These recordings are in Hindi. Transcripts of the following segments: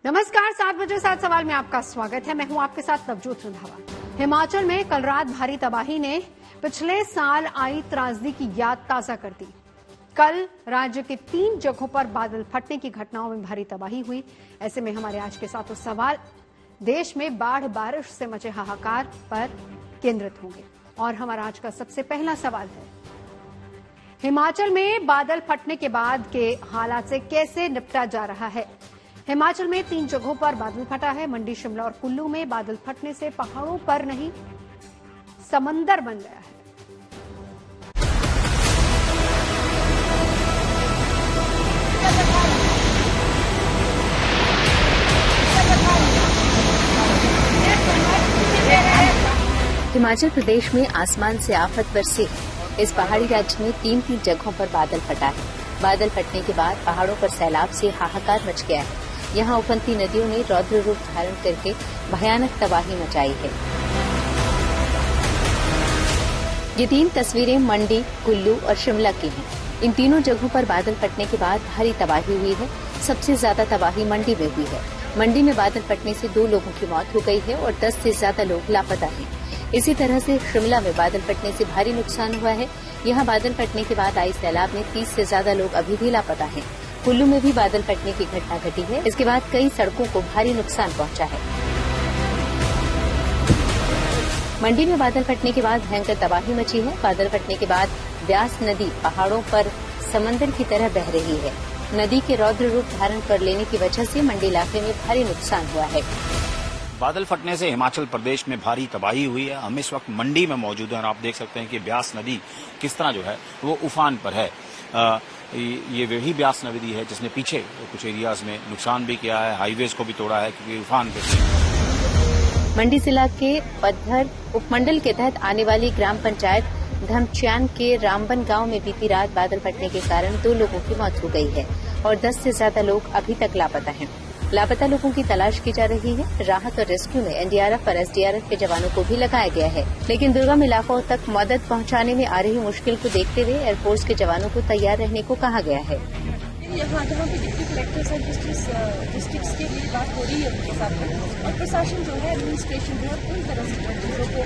नमस्कार, 7 बजे 7 सवाल में आपका स्वागत है। मैं हूं आपके साथ नवजोत रंधावा। हिमाचल में कल रात भारी तबाही ने पिछले साल आई त्रासदी की याद ताजा कर दी। कल राज्य के 3 जगहों पर बादल फटने की घटनाओं में भारी तबाही हुई। ऐसे में हमारे आज के साथ सवाल देश में बाढ़ बारिश से मचे हाहाकार पर केंद्रित होंगे और हमारा आज का सबसे पहला सवाल है, हिमाचल में बादल फटने के बाद के हालात से कैसे निपटा जा रहा है। हिमाचल में 3 जगहों पर बादल फटा है। मंडी, शिमला और कुल्लू में बादल फटने से पहाड़ों पर नहीं समंदर बन गया है। हिमाचल प्रदेश में आसमान से आफत बरसी है। इस पहाड़ी राज्य में 3 जगहों पर बादल फटा है। बादल फटने के बाद पहाड़ों पर सैलाब से हाहाकार मच गया है। यहाँ उफनती नदियों ने रौद्र रूप धारण करके भयानक तबाही मचाई है। ये 3 तस्वीरें मंडी, कुल्लू और शिमला की हैं। इन तीनों जगहों पर बादल फटने के बाद भारी तबाही हुई है। सबसे ज्यादा तबाही मंडी में हुई है। मंडी में बादल फटने से 2 लोगों की मौत हो गई है और 10 से ज्यादा लोग लापता हैं। इसी तरह से शिमला में बादल फटने से भारी नुकसान हुआ है। यहाँ बादल फटने के बाद आई सैलाब में 30 से ज्यादा लोग अभी भी लापता हैं। कुल्लू में भी बादल फटने की घटना घटी है। इसके बाद कई सड़कों को भारी नुकसान पहुंचा है। मंडी में बादल फटने के बाद भयंकर तबाही मची है। बादल फटने के बाद ब्यास नदी पहाड़ों पर समंदर की तरह बह रही है। नदी के रौद्र रूप धारण कर लेने की वजह से मंडी इलाके में भारी नुकसान हुआ है। बादल फटने से हिमाचल प्रदेश में भारी तबाही हुई है। हम इस वक्त मंडी में मौजूद हैं और आप देख सकते हैं कि ब्यास नदी किस तरह जो है वो उफान पर है। ये वही ब्यास नदी है जिसने पीछे कुछ एरियाज में नुकसान भी किया है, हाईवेज को भी तोड़ा है क्योंकि उफान पे। मंडी जिला के पद्धर उपमंडल के तहत आने वाली ग्राम पंचायत धर्मच्यान के रामबन गांव में बीती रात बादल फटने के कारण 2 लोगों की मौत हो गई है और 10 से ज्यादा लोग अभी तक लापता हैं। लापता लोगों की तलाश की जा रही है। राहत और रेस्क्यू में एनडीआरएफ और एसडीआरएफ के जवानों को भी लगाया गया है, लेकिन दुर्गम इलाकों तक मदद पहुंचाने में आ रही मुश्किल को देखते हुए एयरफोर्स के जवानों को तैयार रहने को कहा गया है। यहाँ जहाँ पे डिप्टी कलेक्टर्स और डिस्ट्रिक्ट्स के लिए बात हो रही है उनके साथ में, और प्रशासन जो है एडमिनिस्ट्रेशन जो है पूरी तरह से चीज़ों को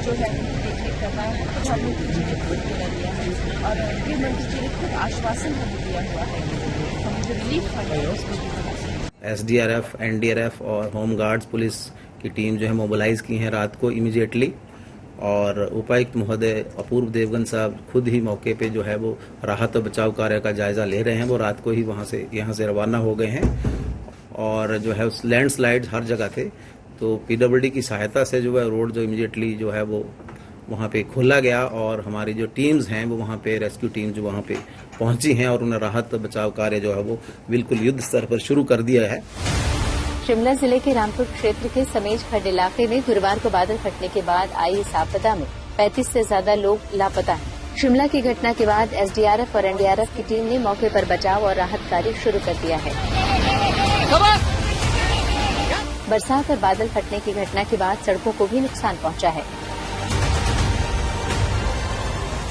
जो है देखरेख कर रहा है। प्रधानमंत्री जी ने खुद निर्णय लिया है और गृह मंत्री जी ने खुद आश्वासन हमें दिया हुआ है कि हम जो रिलीफ फंड है उसको भी एसडीआरएफ, एनडीआरएफ और होम गार्ड्स पुलिस की टीम जो है मोबिलाइज की है रात को इमीडिएटली, और उपायुक्त महोदय अपूर्व देवगन साहब खुद ही मौके पे जो है वो राहत और बचाव कार्य का जायजा ले रहे हैं। वो रात को ही यहाँ से रवाना हो गए हैं और जो है उस लैंडस्लाइड हर जगह थे, तो पीडब्ल्यूडी की सहायता से जो है रोड जो इमीडिएटली जो है वो वहाँ पे खोला गया और हमारी जो टीम्स हैं वो वहाँ पे रेस्क्यू टीम जो वहाँ पे पहुंची हैं और उन्हें राहत बचाव कार्य जो है वो बिल्कुल युद्ध स्तर पर शुरू कर दिया है। शिमला जिले के रामपुर क्षेत्र के समेज खड्ड इलाके में गुरुवार को बादल फटने के बाद आई इस आपदा में 35 से ज्यादा लोग लापता हैं। शिमला की घटना के बाद एसडीआरएफ और एनडीआरएफ की टीम ने मौके पर बचाव और राहत कार्य शुरू कर दिया है। बरसात और बादल फटने की घटना के बाद सड़कों को भी नुकसान पहुंचा है।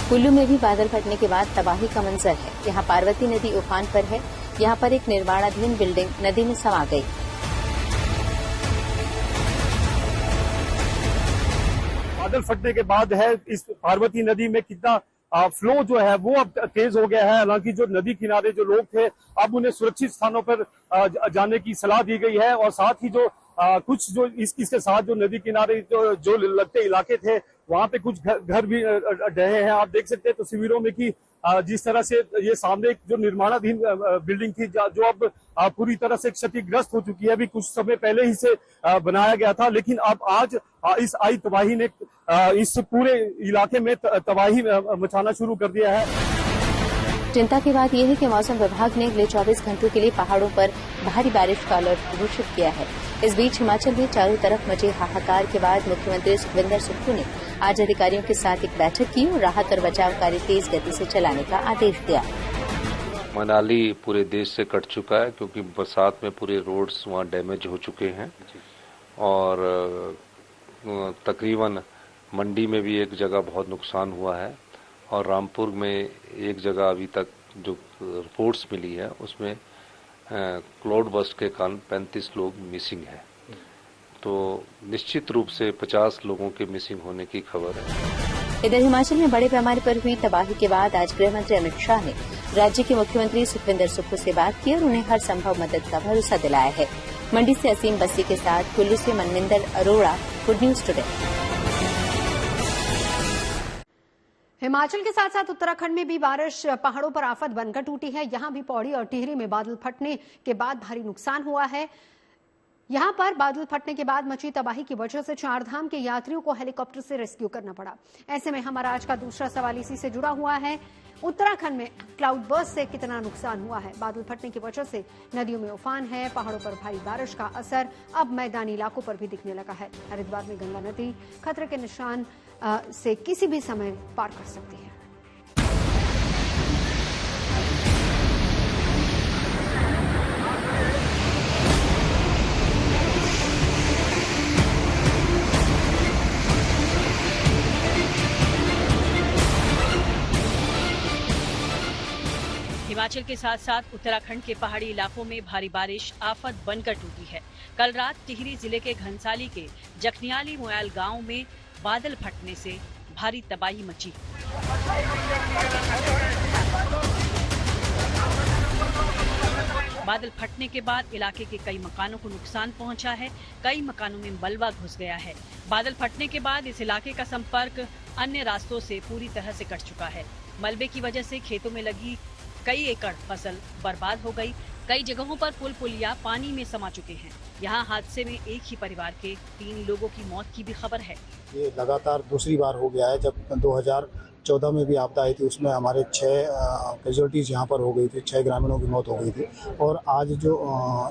कुल्लू में भी बादल फटने के बाद तबाही का मंजर है। यहाँ पार्वती नदी उफान पर है। यहाँ पर एक निर्माणाधीन बिल्डिंग नदी में समा गई। बादल फटने के बाद है इस पार्वती नदी में कितना फ्लो जो है वो अब तेज हो गया है। हालांकि जो नदी किनारे जो लोग थे अब उन्हें सुरक्षित स्थानों पर जाने की सलाह दी गई है और साथ ही जो कुछ जो इसके साथ जो नदी किनारे जो लगते इलाके थे वहां पे कुछ घर भी ढहे हैं। आप देख सकते हैं तस्वीरों में कि जिस तरह से ये सामने एक जो निर्माणाधीन बिल्डिंग थी जो अब पूरी तरह से क्षतिग्रस्त हो चुकी है। अभी कुछ समय पहले ही से बनाया गया था, लेकिन अब आज इस आई तबाही ने इस पूरे इलाके में तबाही मचाना शुरू कर दिया है। चिंता की बात यह है कि मौसम विभाग ने अगले 24 घंटों के लिए पहाड़ों पर भारी बारिश का अलर्ट घोषित किया है। इस बीच हिमाचल में चारों तरफ मचे हाहाकार के बाद मुख्यमंत्री सुखविंदर सुक्खू ने आज अधिकारियों के साथ एक बैठक की और राहत और बचाव कार्य तेज गति से चलाने का आदेश दिया। मनाली पूरे देश से कट चुका है क्योंकि बरसात में पूरे रोड्स वहाँ डैमेज हो चुके हैं और तकरीबन मंडी में भी एक जगह बहुत नुकसान हुआ है और रामपुर में एक जगह अभी तक जो रिपोर्ट्स मिली है उसमें क्लाउड बस्ट के कारण 35 लोग मिसिंग हैं। तो निश्चित रूप से 50 लोगों के मिसिंग होने की खबर है। इधर हिमाचल में बड़े पैमाने पर हुई तबाही के बाद आज गृह मंत्री अमित शाह ने राज्य के मुख्यमंत्री सुखविंदर सुक्खू से बात की और उन्हें हर संभव मदद का भरोसा दिलाया है। मंडी से असीम बस्सी के साथ कुल्लू से Manvinder Arora, good news today. Himachal के साथ साथ उत्तराखंड में भी बारिश पहाड़ों पर आफत बनकर टूटी है। यहां भी पौड़ी और टिहरी में बादल फटने के बाद भारी नुकसान हुआ है। यहां पर बादल फटने के बाद मची तबाही की वजह से चारधाम के यात्रियों को हेलीकॉप्टर से रेस्क्यू करना पड़ा। ऐसे में हमारा आज का दूसरा सवाल इसी से जुड़ा हुआ है। उत्तराखंड में क्लाउड बर्स्ट से कितना नुकसान हुआ है? बादल फटने की वजह से नदियों में उफान है। पहाड़ों पर भारी बारिश का असर अब मैदानी इलाकों पर भी दिखने लगा है। हरिद्वार में गंगा नदी खतरे के निशान से किसी भी समय पार कर सकती है। हिमाचल के साथ साथ उत्तराखंड के पहाड़ी इलाकों में भारी बारिश आफत बनकर टूटी है। कल रात टिहरी जिले के घनसाली के जखनियाली मोयाल गांव में बादल फटने से भारी तबाही मची। बादल फटने के बाद इलाके के कई मकानों को नुकसान पहुंचा है। कई मकानों में मलबा घुस गया है। बादल फटने के बाद इस इलाके का संपर्क अन्य रास्तों से पूरी तरह से कट चुका है। मलबे की वजह से खेतों में लगी कई एकड़ फसल बर्बाद हो गई। कई जगहों पर पुल पुलिया पानी में समा चुके हैं। यहाँ हादसे में एक ही परिवार के 3 लोगों की मौत की भी खबर है। ये लगातार दूसरी बार हो गया है। जब 2014 में भी आपदा आई थी, उसमें हमारे 6 कैजुअल्टीज यहाँ पर हो गई थी, 6 ग्रामीणों की मौत हो गई थी। और आज जो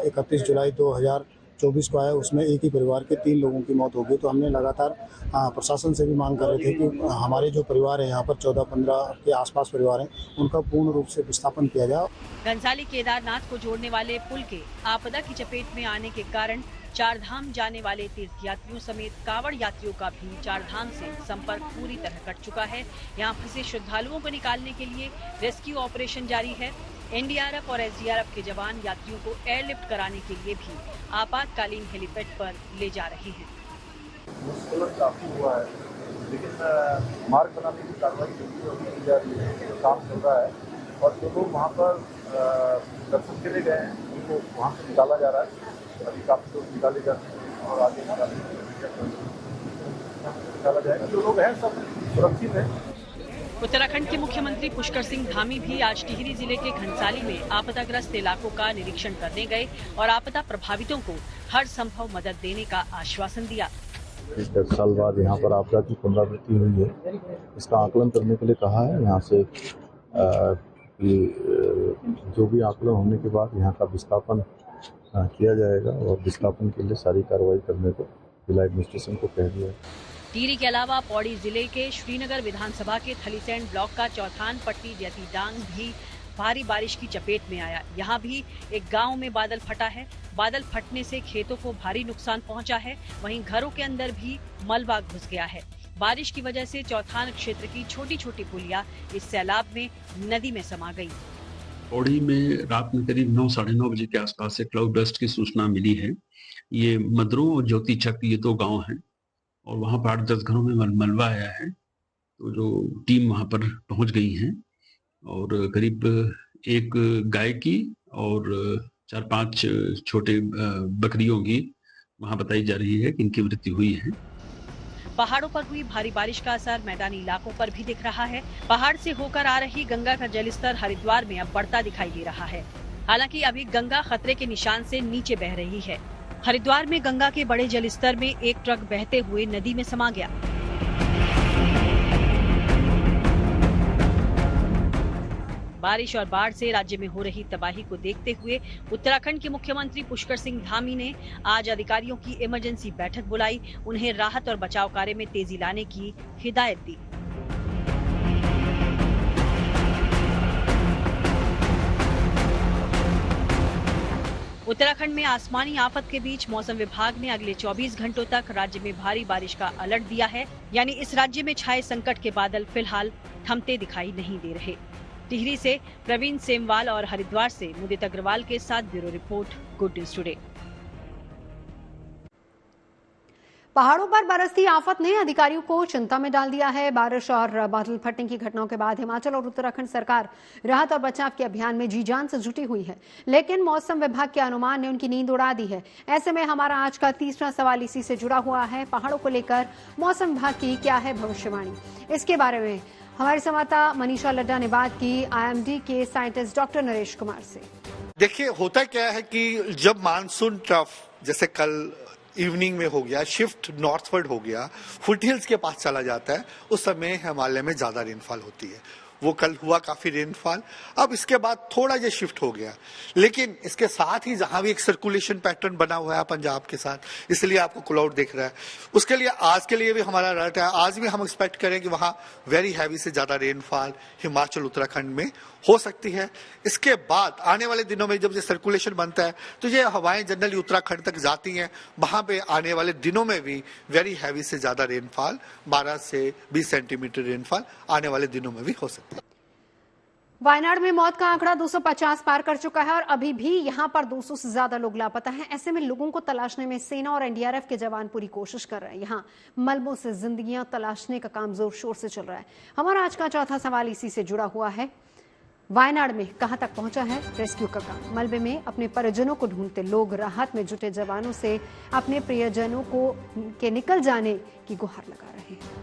31 जुलाई 2024 को आया, उसमें एक ही परिवार के 3 लोगों की मौत हो गई। तो हमने लगातार प्रशासन से भी मांग कर रहे थे कि हमारे जो परिवार है यहाँ पर 14-15 के आसपास परिवार हैं, उनका पूर्ण रूप से विस्थापन किया जाए। घनसाली केदारनाथ को जोड़ने वाले पुल के आपदा की चपेट में आने के कारण चारधाम जाने वाले तीर्थ यात्रियों समेत कावड़ यात्रियों का भी चारधाम से संपर्क पूरी तरह कट चुका है। यहाँ फंसे श्रद्धालुओं को निकालने के लिए रेस्क्यू ऑपरेशन जारी है। एनडीआरएफ और एसडीआरएफ के जवान यात्रियों को एयरलिफ्ट कराने के लिए भी आपातकालीन हेलीपैड पर ले जा रहे हैं। मुश्किल काफी हुआ है, लेकिन मार्ग बनाने की कार्रवाई की जा रही है, तो काम चल रहा है। और जो लोग वहाँ पर दर्शन के लिए गए हैं, उनको वहाँ से निकाला जा रहा है। अभी काफी लोग निकाले जाते हैं और आगे निकाला जाएगा। जो लोग हैं सब सुरक्षित हैं। उत्तराखंड के मुख्यमंत्री पुष्कर सिंह धामी भी आज टिहरी जिले के घनसाली में आपदाग्रस्त इलाकों का निरीक्षण करने गए और आपदा प्रभावितों को हर संभव मदद देने का आश्वासन दिया। 10 साल बाद यहाँ पर आपदा की पुनरावृत्ति हुई है, इसका आकलन करने के लिए कहा है। यहाँ से जो भी आकलन होने के बाद यहाँ का विस्थापन किया जाएगा और विस्थापन के लिए सारी कार्रवाई करने को जिला एडमिनिस्ट्रेशन को कह दिया है। टिहरी के अलावा पौड़ी जिले के श्रीनगर विधानसभा के थलीसैंड ब्लॉक का चौथान पट्टी जैतीडांग भी भारी बारिश की चपेट में आया। यहाँ भी एक गांव में बादल फटा है। बादल फटने से खेतों को भारी नुकसान पहुंचा है। वहीं घरों के अंदर भी मलबा घुस गया है। बारिश की वजह से चौथान क्षेत्र की छोटी छोटी पुलिया इस सैलाब में नदी में समा गई। पौड़ी में रात में करीब 9-9:30 बजे के आसपास से क्लाउड बर्स्ट की सूचना मिली है। ये मदरों और ज्योति चक ये 2 गांव हैं और वहाँ पर 8-10 घरों में मलबा आया है। तो जो टीम वहाँ पर पहुँच गई है और करीब 1 गाय की और 4-5 छोटे बकरियों की वहाँ बताई जा रही है कि इनकी मृत्यु हुई है। पहाड़ों पर हुई भारी बारिश का असर मैदानी इलाकों पर भी दिख रहा है। पहाड़ से होकर आ रही गंगा का जलस्तर हरिद्वार में अब बढ़ता दिखाई दे रहा है। हालांकि अभी गंगा खतरे के निशान से नीचे बह रही है। हरिद्वार में गंगा के बड़े जलस्तर में एक ट्रक बहते हुए नदी में समा गया। बारिश और बाढ़ से राज्य में हो रही तबाही को देखते हुए उत्तराखंड के मुख्यमंत्री पुष्कर सिंह धामी ने आज अधिकारियों की इमरजेंसी बैठक बुलाई। उन्हें राहत और बचाव कार्य में तेजी लाने की हिदायत दी। उत्तराखंड में आसमानी आफत के बीच मौसम विभाग ने अगले 24 घंटों तक राज्य में भारी बारिश का अलर्ट दिया है। यानी इस राज्य में छाए संकट के बादल फिलहाल थमते दिखाई नहीं दे रहे। टिहरी से प्रवीण सेमवाल और हरिद्वार से मुदित अग्रवाल के साथ bureau report, good news today. पहाड़ों पर बरसती आफत ने अधिकारियों को चिंता में डाल दिया है। बारिश और बादल फटने की घटनाओं के बाद हिमाचल और उत्तराखंड सरकार राहत और बचाव के अभियान में जी जान से जुटी हुई है, लेकिन मौसम विभाग के अनुमान ने उनकी नींद उड़ा दी है। ऐसे में हमारा आज का तीसरा सवाल इसी से जुड़ा हुआ है। पहाड़ों को लेकर मौसम विभाग की क्या है भविष्यवाणी, इसके बारे में हमारे संवाददाता मनीषा लड्डा ने बात की IMD के साइंटिस्ट डॉक्टर नरेश कुमार से। देखिए, होता क्या है कि जब मानसून ट्रफ जैसे कल इवनिंग में हो गया, शिफ्ट नॉर्थवर्ड हो गया, फुटहिल्स के पास चला जाता है, उस समय हिमालय में ज्यादा रेनफॉल होती है। वो कल हुआ काफी रेनफॉल। अब इसके बाद थोड़ा ये शिफ्ट हो गया, लेकिन इसके साथ ही जहां भी एक सर्कुलेशन पैटर्न बना हुआ है पंजाब के साथ, इसलिए आपको क्लाउड दिख रहा है। उसके लिए आज के लिए भी हमारा अलर्ट है। आज भी हम एक्सपेक्ट करें कि वहां वेरी हैवी से ज्यादा रेनफॉल हिमाचल उत्तराखंड में हो सकती है। इसके बाद आने वाले दिनों में जब ये सर्कुलेशन बनता है तो ये हवाएं जनरली उत्तराखंड तक जाती हैं। वहां पे आने वाले दिनों में भी वेरी हैवी से ज्यादा रेनफॉल 12 से 20 सेंटीमीटर रेनफॉल आने वाले दिनों में भी हो सकता है। वायनाड में मौत का आंकड़ा 250 पार कर चुका है और अभी भी यहां पर 200 से ज्यादा लोग लापता हैं। ऐसे में लोगों को तलाशने में सेना और NDRF के जवान पूरी कोशिश कर रहे हैं। यहां मलबों से जिंदगियां तलाशने का काम जोर शोर से चल रहा है। हमारा आज का चौथा सवाल इसी से जुड़ा हुआ है। वायनाड में कहां तक पहुंचा है रेस्क्यू का काम? मलबे में अपने परिजनों को ढूंढते लोग राहत में जुटे जवानों से अपने प्रियजनों को के निकल जाने की गुहार लगा रहे हैं।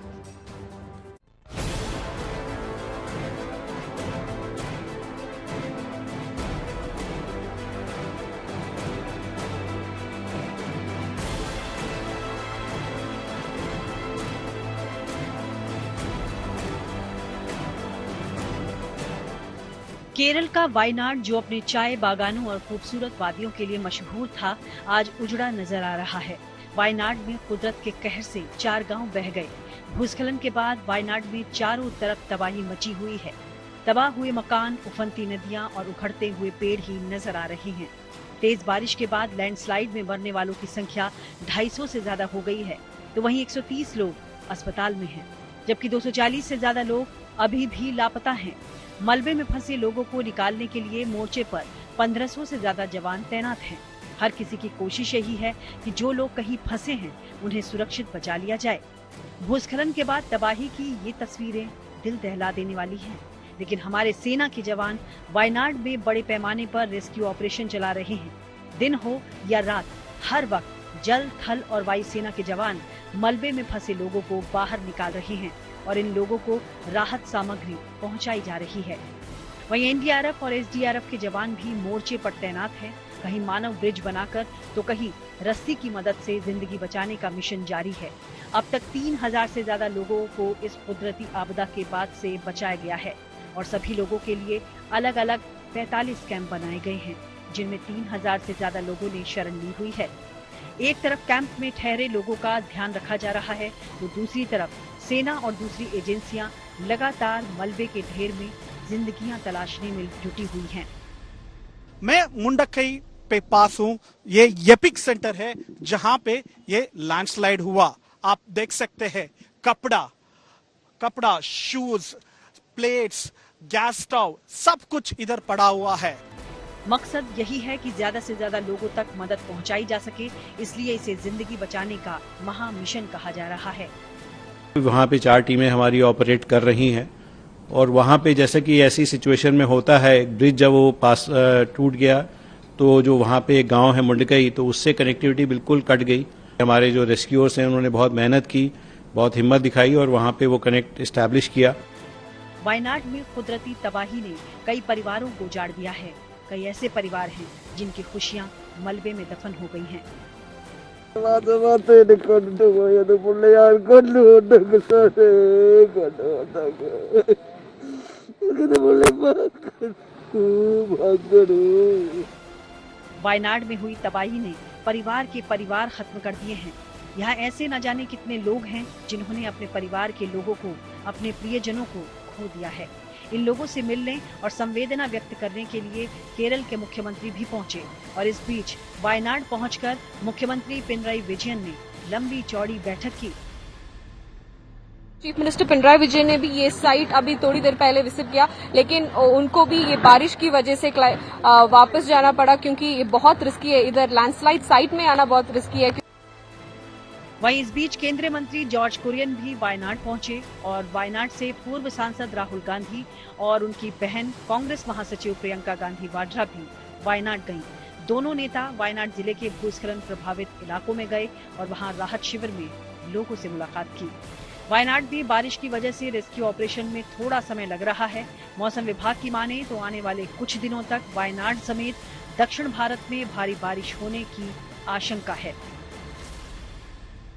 केरल का वायनाड, जो अपने चाय बागानों और खूबसूरत वादियों के लिए मशहूर था, आज उजड़ा नजर आ रहा है। वायनाड में कुदरत के कहर से 4 गांव बह गए। भूस्खलन के बाद वायनाड में चारों तरफ तबाही मची हुई है। तबाह हुए मकान, उफनती नदियां और उखड़ते हुए पेड़ ही नजर आ रहे हैं। तेज बारिश के बाद लैंडस्लाइड में मरने वालों की संख्या 250 से ज्यादा हो गई है, तो वहीं 130 लोग अस्पताल में हैं, जबकि 240 से ज्यादा लोग अभी भी लापता हैं। मलबे में फंसे लोगों को निकालने के लिए मोर्चे पर 1500 से ज्यादा जवान तैनात हैं। हर किसी की कोशिश यही है कि जो लोग कहीं फंसे हैं उन्हें सुरक्षित बचा लिया जाए। भूस्खलन के बाद तबाही की ये तस्वीरें दिल दहला देने वाली हैं, लेकिन हमारे सेना के जवान वायनाड में बड़े पैमाने पर रेस्क्यू ऑपरेशन चला रहे हैं। दिन हो या रात, हर वक्त जल, थल और वायु सेना के जवान मलबे में फंसे लोगों को बाहर निकाल रहे हैं और इन लोगों को राहत सामग्री पहुंचाई जा रही है। वहीं NDRF और SDRF के जवान भी मोर्चे पर तैनात हैं। कहीं मानव ब्रिज बनाकर तो कहीं रस्सी की मदद से जिंदगी बचाने का मिशन जारी है। अब तक 3000 से ज्यादा लोगों को इस कुदरती आपदा के बाद से बचाया गया है और सभी लोगों के लिए अलग अलग 45 कैंप बनाए गए हैं, जिनमें 3000 से ज्यादा लोगों ने शरण ली हुई है। एक तरफ कैंप में ठहरे लोगों का ध्यान रखा जा रहा है, तो दूसरी तरफ सेना और दूसरी एजेंसियां लगातार मलबे के ढेर में जिंदगियां तलाशने में जुटी हुई हैं। मैं मुंडकई पे पास हूँ। ये एपिक सेंटर है जहाँ पे ये लैंडस्लाइड हुआ। आप देख सकते हैं कपड़ा, शूज, प्लेट्स, गैस स्टोव, सब कुछ इधर पड़ा हुआ है। मकसद यही है कि ज्यादा से ज्यादा लोगों तक मदद पहुंचाई जा सके, इसलिए इसे जिंदगी बचाने का महा मिशन कहा जा रहा है। वहाँ पे 4 टीमें हमारी ऑपरेट कर रही हैं और वहाँ पे जैसे कि ऐसी सिचुएशन में होता है, ब्रिज जब वो पास टूट गया तो जो वहाँ पे एक गांव है मुंडकई, तो उससे कनेक्टिविटी बिल्कुल कट गई। हमारे जो रेस्क्यूअर्स हैं उन्होंने बहुत मेहनत की, बहुत हिम्मत दिखाई और वहाँ पे वो कनेक्ट एस्टैब्लिश किया। वायनाड में कुदरती तबाही ने कई परिवारों को उजाड़ दिया है। कई ऐसे परिवार हैं जिनकी खुशियां मलबे में दफन हो गई हैं। वायनाड में हुई तबाही ने परिवार के परिवार खत्म कर दिए हैं। यहाँ ऐसे न जाने कितने लोग हैं जिन्होंने अपने परिवार के लोगों को, अपने प्रियजनों को खो दिया है। इन लोगों से मिलने और संवेदना व्यक्त करने के लिए केरल के मुख्यमंत्री भी पहुंचे और इस बीच वायनाड पहुंचकर मुख्यमंत्री पिनराई विजयन ने लंबी चौड़ी बैठक की। चीफ मिनिस्टर पिनराई विजयन ने भी ये साइट अभी थोड़ी देर पहले विजिट किया, लेकिन उनको भी ये बारिश की वजह से वापस जाना पड़ा क्योंकि ये बहुत रिस्की है। इधर लैंडस्लाइड साइट में आना बहुत रिस्की है। वहीं इस बीच केंद्रीय मंत्री जॉर्ज कुरियन भी वायनाड पहुंचे और वायनाड से पूर्व सांसद राहुल गांधी और उनकी बहन कांग्रेस महासचिव प्रियंका गांधी वाड्रा भी वायनाड गईं। दोनों नेता वायनाड जिले के भूस्खलन प्रभावित इलाकों में गए और वहां राहत शिविर में लोगों से मुलाकात की। वायनाड भी बारिश की वजह से रेस्क्यू ऑपरेशन में थोड़ा समय लग रहा है। मौसम विभाग की माने तो आने वाले कुछ दिनों तक वायनाड समेत दक्षिण भारत में भारी बारिश होने की आशंका है।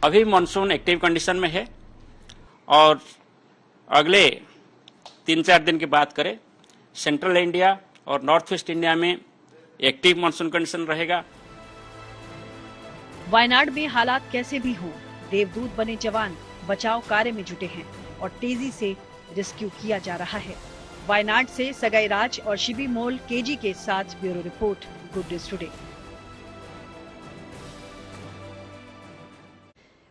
अभी मॉनसून एक्टिव कंडीशन में है और अगले 3-4 दिन की बात करें, सेंट्रल इंडिया और नॉर्थ ईस्ट इंडिया में एक्टिव मॉनसून कंडीशन रहेगा। वायनाड में हालात कैसे भी हों, देवदूत बने जवान बचाव कार्य में जुटे हैं और तेजी से रेस्क्यू किया जा रहा है। वायनाड से सगाई राज और शिबी मोल केजी के साथ bureau report, good news today.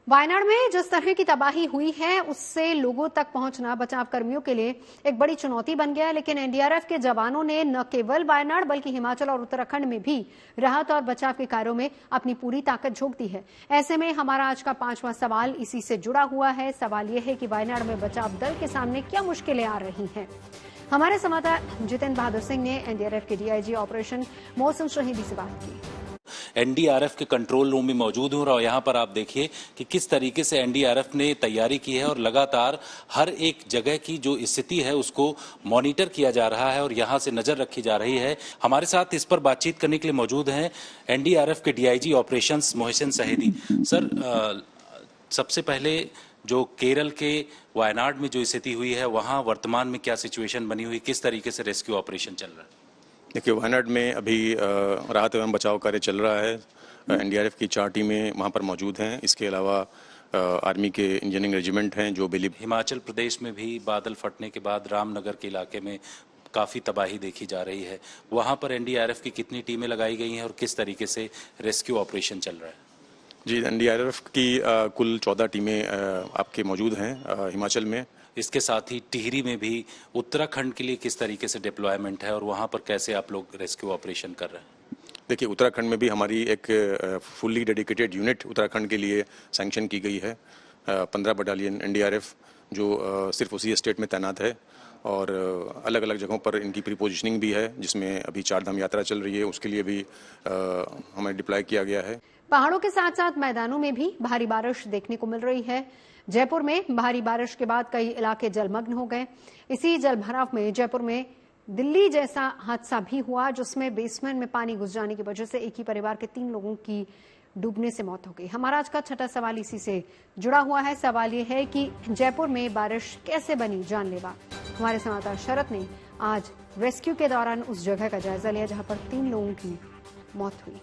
Wayanad में जिस तरह की तबाही हुई है उससे लोगों तक पहुंचना बचाव कर्मियों के लिए एक बड़ी चुनौती बन गया है, लेकिन एनडीआरएफ के जवानों ने न केवल वायनाड बल्कि हिमाचल और उत्तराखंड में भी राहत और बचाव के कार्यों में अपनी पूरी ताकत झोंक दी है। ऐसे में हमारा आज का 5वां सवाल इसी से जुड़ा हुआ है। सवाल यह है कि वायनाड में बचाव दल के सामने क्या मुश्किलें आ रही हैं। हमारे संवाददाता जितेंद्र बहादुर सिंह ने एनडीआरएफ के डीआईजी ऑपरेशन मौसम शहीदी से बात की। एनडीआरएफ के कंट्रोल रूम में मौजूद हूं और यहाँ पर आप देखिए कि किस तरीके से एनडीआरएफ ने तैयारी की है और लगातार हर एक जगह की जो स्थिति है उसको मॉनिटर किया जा रहा है और यहाँ से नजर रखी जा रही है। हमारे साथ इस पर बातचीत करने के लिए मौजूद हैं एनडीआरएफ के डीआईजी ऑपरेशंस मोहसिन सहेदी। सर, सबसे पहले जो केरल के वायनाड में जो स्थिति हुई है वहाँ वर्तमान में क्या सिचुएशन बनी हुई, किस तरीके से रेस्क्यू ऑपरेशन चल रहा है? देखिए, वायनाड में अभी राहत एवं बचाव कार्य चल रहा है। एनडीआरएफ की 4 टीमें वहां पर मौजूद हैं। इसके अलावा आर्मी के इंजीनियरिंग रेजिमेंट हैं जो हिमाचल प्रदेश में भी बादल फटने के बाद रामनगर के इलाके में काफी तबाही देखी जा रही है। वहां पर एनडीआरएफ की कितनी टीमें लगाई गई हैं और किस तरीके से रेस्क्यू ऑपरेशन चल रहा है? जी, एनडीआरएफ की कुल 14 टीमें आपके मौजूद हैं हिमाचल में। इसके साथ ही टिहरी में भी उत्तराखंड के लिए किस तरीके से डिप्लॉयमेंट है और वहां पर कैसे आप लोग रेस्क्यू ऑपरेशन कर रहे हैं? देखिए, उत्तराखंड में भी हमारी एक फुल्ली डेडिकेटेड यूनिट उत्तराखंड के लिए सैंक्शन की गई है। 15 बटालियन एनडीआरएफ जो सिर्फ उसी स्टेट में तैनात है और अलग अलग जगहों पर इनकी प्रीपोजिशनिंग भी है, जिसमें अभी 4 धाम यात्रा चल रही है, उसके लिए भी हमें डिप्लॉय किया गया है। पहाड़ों के साथ साथ मैदानों में भी भारी बारिश देखने को मिल रही है। जयपुर में भारी बारिश के बाद कई इलाके जलमग्न हो गए। इसी जलभराव में जयपुर में दिल्ली जैसा हादसा भी हुआ, जिसमें बेसमेंट में पानी घुस जाने की वजह से एक ही परिवार के 3 लोगों की डूबने से मौत हो गई। हमारा आज का 6ठा सवाल इसी से जुड़ा हुआ है। सवाल ये है कि जयपुर में बारिश कैसे बनी जानलेवा। हमारे संवाददाता शरत ने आज रेस्क्यू के दौरान उस जगह का जायजा लिया जहां पर 3 लोगों की मौत हुई।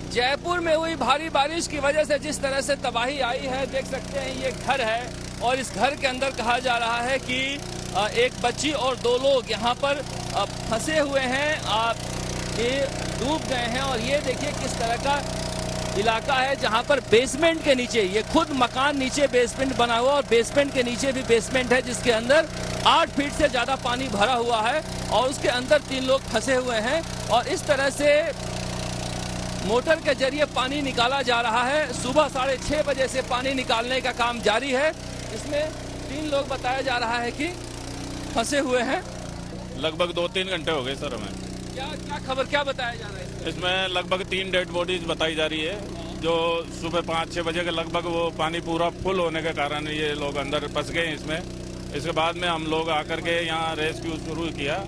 जयपुर में हुई भारी बारिश की वजह से जिस तरह से तबाही आई है, देख सकते हैं ये घर है और इस घर के अंदर कहा जा रहा है कि एक बच्ची और 2 लोग यहाँ पर फंसे हुए हैं, ये डूब गए हैं। और ये देखिए किस तरह का इलाका है जहाँ पर बेसमेंट के नीचे, ये खुद मकान नीचे बेसमेंट बना हुआ और बेसमेंट के नीचे भी बेसमेंट है जिसके अंदर 8 फीट से ज्यादा पानी भरा हुआ है और उसके अंदर 3 लोग फंसे हुए हैं और इस तरह से मोटर के जरिए पानी निकाला जा रहा है। सुबह 6:30 बजे से पानी निकालने का काम जारी है। इसमें 3 लोग बताया जा रहा है कि फंसे हुए हैं। लगभग 2-3 घंटे हो गए सर हमें। क्या खबर, क्या बताया जा रहा है? इसमें लगभग 3 डेड बॉडीज बताई जा रही है जो सुबह 5-6 बजे के लगभग वो पानी पूरा फुल होने के कारण ये लोग अंदर फंस गए इसमें। इसके बाद में हम लोग आकर के यहाँ रेस्क्यू शुरू किया।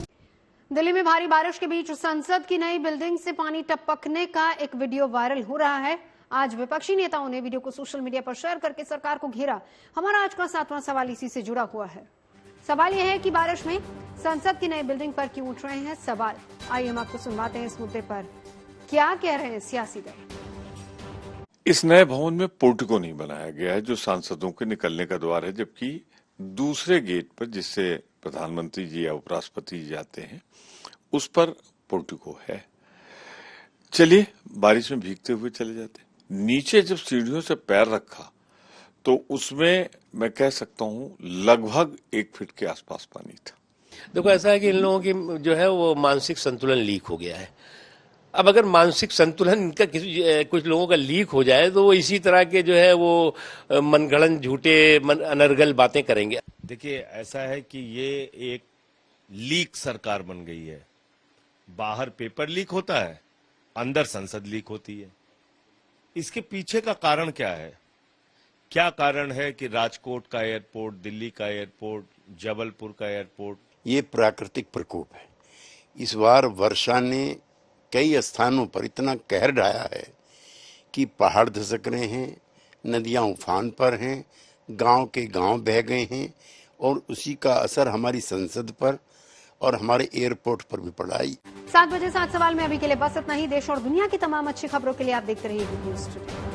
दिल्ली में भारी बारिश के बीच संसद की नई बिल्डिंग से पानी टपकने का एक वीडियो वायरल हो रहा है। आज विपक्षी नेताओं ने वीडियो को सोशल मीडिया पर शेयर करके सरकार को घेरा। हमारा आज का 7वां सवाल इसी से जुड़ा हुआ है। सवाल यह है कि बारिश में संसद की नई बिल्डिंग पर क्यों उठ रहे हैं सवाल। आइए हम आपको सुनवाते हैं इस मुद्दे पर क्या कह रहे हैं सियासी दल। इस नए भवन में पोर्टिको नहीं बनाया गया है जो सांसदों के निकलने का द्वार है, जबकि दूसरे गेट पर जिससे प्रधानमंत्री जी या उपराष्ट्रपति जी जाते हैं उस पर पोर्टिको है। चलिए बारिश में भीगते हुए चले जाते। नीचे जब सीढ़ियों से पैर रखा तो उसमें मैं कह सकता हूँ लगभग 1 फीट के आसपास पानी था। देखो ऐसा है कि इन लोगों की जो है वो मानसिक संतुलन लीक हो गया है। अब अगर मानसिक संतुलन इनका कुछ लोगों का लीक हो जाए तो वो इसी तरह के जो है वो मनगढ़ंत झूठे अनर्गल बातें करेंगे। देखिए ऐसा है कि ये एक लीक सरकार बन गई है। बाहर पेपर लीक होता है, अंदर संसद लीक होती है। इसके पीछे का कारण क्या है? क्या कारण है कि राजकोट का एयरपोर्ट, दिल्ली का एयरपोर्ट, जबलपुर का एयरपोर्ट, ये प्राकृतिक प्रकोप है। इस बार वर्षा ने कई स्थानों पर इतना कहर ढाया है कि पहाड़ धसक रहे हैं, नदियां उफान पर हैं, गांव के गांव बह गए हैं और उसी का असर हमारी संसद पर और हमारे एयरपोर्ट पर भी पड़ा है। 7 बजे 7 सवाल में अभी के लिए बस इतना ही। देश और दुनिया की तमाम अच्छी खबरों के लिए आप देखते रहिए गुड न्यूज टुडे।